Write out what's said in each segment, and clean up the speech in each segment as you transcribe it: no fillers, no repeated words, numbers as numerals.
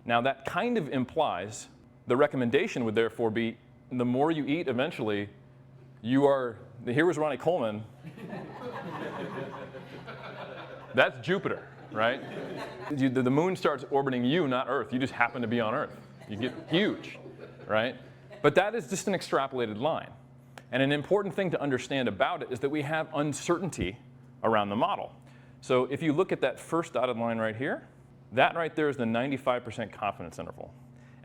Now that kind of implies the recommendation would therefore be the more you eat eventually, here was Ronnie Coleman. That's Jupiter, right? The moon starts orbiting you, not Earth. You just happen to be on Earth. You get huge, right? But that is just an extrapolated line. And an important thing to understand about it is that we have uncertainty around the model. So if you look at that first dotted line right here, that right there is the 95% confidence interval.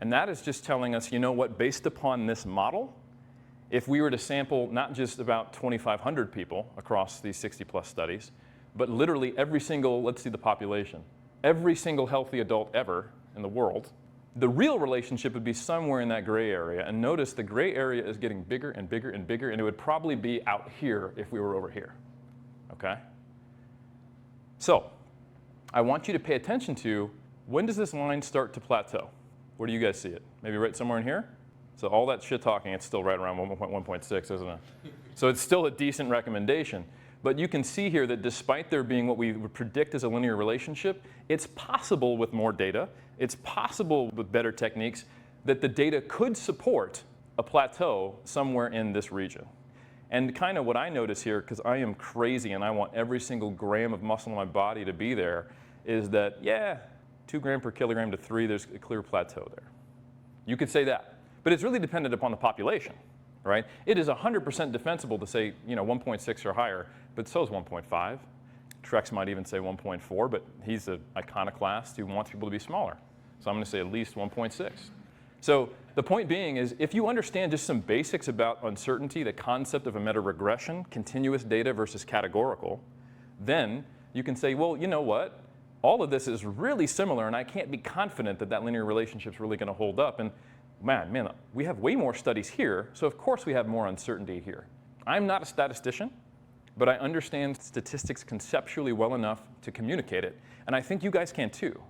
And that is just telling us, you know what, based upon this model, if we were to sample not just about 2,500 people across these 60+ studies, but literally every single, let's see the population, every single healthy adult ever in the world, the real relationship would be somewhere in that gray area. And notice the gray area is getting bigger and bigger and bigger, and it would probably be out here if we were over here, okay? So I want you to pay attention to, when does this line start to plateau? Where do you guys see it? Maybe right somewhere in here? So all that shit talking, it's still right around 1.6, isn't it? So it's still a decent recommendation. But you can see here that despite there being what we would predict as a linear relationship, it's possible with more data, it's possible with better techniques, that the data could support a plateau somewhere in this region. And kind of what I notice here, because I am crazy and I want every single gram of muscle in my body to be there, is that, yeah, 2 grams per kilogram to 3, there's a clear plateau there. You could say that. But it's really dependent upon the population, right? It is 100% defensible to say, 1.6 or higher, but so is 1.5. Trex might even say 1.4, but he's an iconoclast who wants people to be smaller. So I'm going to say at least 1.6. So the point being is, if you understand just some basics about uncertainty, the concept of a meta-regression, continuous data versus categorical, then you can say, well, you know what? All of this is really similar, and I can't be confident that that linear relationship is really going to hold up. And man, we have way more studies here, so of course we have more uncertainty here. I'm not a statistician, but I understand statistics conceptually well enough to communicate it, and I think you guys can too.